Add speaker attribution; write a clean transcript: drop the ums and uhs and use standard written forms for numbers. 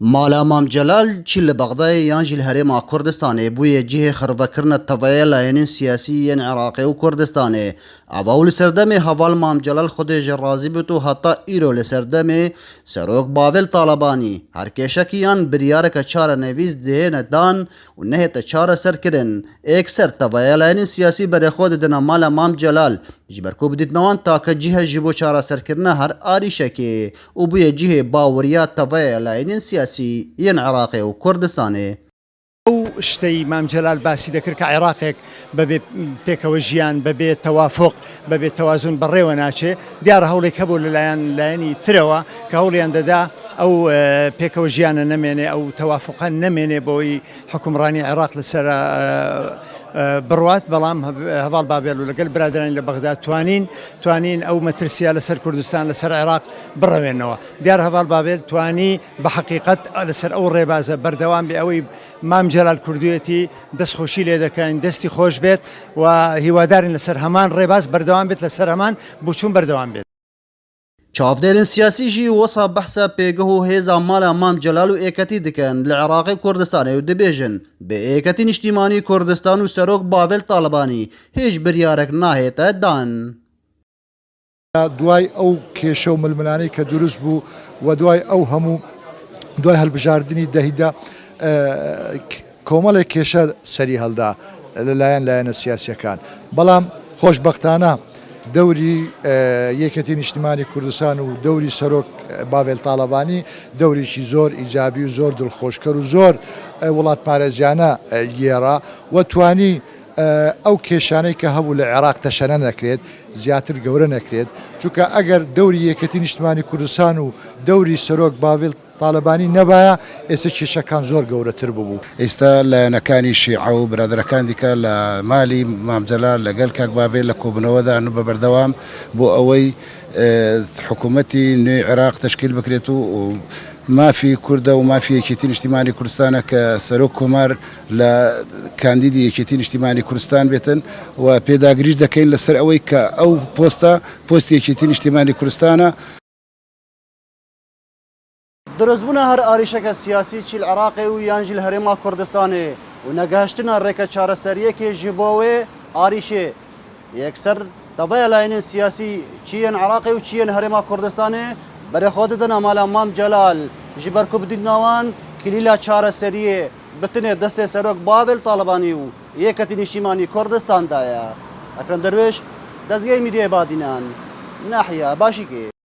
Speaker 1: مالا مام جلال چی لبغدای یان جیل هرێما کوردستانê bûye cihê xirvekirina tevaya layînên siyasî yên Iraqê û Kurdistanê. Ava û li ser demê heval Mam Celal xwedê ji razî bût û heta îro li ser demê Serok Bavel Talebanî her kêşekî yan biryareke çarenivîs dihêne dan û nehête çareserkirin. Êkser tevaya layînên siyasî berêxwe didine mala Mam Celal ji ber ku bidîtnewan take cihê ji bo çareserkirina her arîşekê û bûye cihê baweriya tevaya layînên siyasî yên Iraqê û Kurdistanê.
Speaker 2: ئەو شتەی مام جەلال باسی دەکرد کە عێراقێک بەبێ پێکەوە ژیان بەبێ تەوافق بەبێ تەوازن بەڕێوە ناچێ دیارە هەوڵێک هەبوو لەلایەنی ترەوە کە هەوڵیان دەدا ئەو پێکەوە ژیانە نەمێنێ ئەو تەوافقە نەمێنێ بۆی حکومڕانی عێراق لەسەر بڕوات بەڵام هەڤاڵ بابێل و لەگەڵ برادرانی لە بەغدا توانین ئەو مەترسیە لەسەر کوردستان لەسەر عێراق بڕەوێنەوە دیار هەڤاڵ بابێت توانی بە حەقیقەت لەسەر ئەو ڕێبازە بەردەوام بێ ئەوەی مام جەلال کوردوێتی دەستخۆشی لێ دەکەین دەستی خۆش بێت و هیوادارین لەسەر هەمان ڕێباز بەردەوام بێت لەسەر هەمان بچوون بەردەوام بێت.
Speaker 1: چاودێرên siyasî jî wisa behsa pêgeh û hêza mala Mam Celal û êketî dikin li Iraqê Kurdistanê û dibêjin bi êketî niştîmanî Kurdistan û Serok Bavel Talebanî hêj biryarek nahête dan.
Speaker 3: دوای ئەو کێشە و ململانەی کە دروست بوو و دوای ئەو هەموو دوای هەڵبژاردننی دەهیدا کۆمەڵێک کێشە سەری هەڵدا لەلایەنە سیاسیەکان بەڵام خۆشبەختانە دەوری یەکەتی نیشتیمانی کوردستان و دەوری سەرۆک باڤێل تاڵەبانی دەوریی زۆر ئیجابی و زۆر دڵخۆشکەر و زۆر وڵات پارێزیانە گێڕا و توانی ئەو کێشانەی کە هەبوو لە عێراق تەشەنە نەکرێت زیاتر گەورە نەکرێت چونکە ئەگەر دەوری یەکەتی نیشتیمانی کوردستان و دەوری سەرۆک باڤێل تاالبانی نەبایە ئێستا کێشەکان زۆر گەورەتر ببوو.
Speaker 4: ئێستا لایەنەکانی شیعە و برادەرەکان دیکە لە مالی مام جەلال لەگەڵ کاک باڤێل لە کۆبوونەوەدا بە بەردەوام بۆ ئەوەی حکوومەتی نوێی عێراق تشکیل بکرێت و مافی کوردە و مافی یەکێتی نیشتیمانی کوردستانە کە سەرۆک کۆمار لە کاندیدی یەکێتی نیشتیمانی کوردستان بێتن و پێداگریش دەکەین لەسەر ئەوەی کە ئەو پۆستی یەکێتی نیشتیمانی کوردستانە.
Speaker 1: دروستبوونا هەر ئاریشەکە سیاسی چی عێراقê û yan jî li herêma Kurdistanê û negeştina rêka çareseriyekê ji bo wê arîşê yekser tevaya layînên siyasî çi yên Iraqê û çi yên herêma Kurdistanê berêxwe didin mala Mam Celal ji ber ku bidîtnewan kilîla çareseriyê bitinê destê Serok Bavel Talebanî û yêketî niştîmanî Kurdistan daye. Ekrem Derviş, dezgehê Mîdyayê Badînan, Nahiya Başîkê.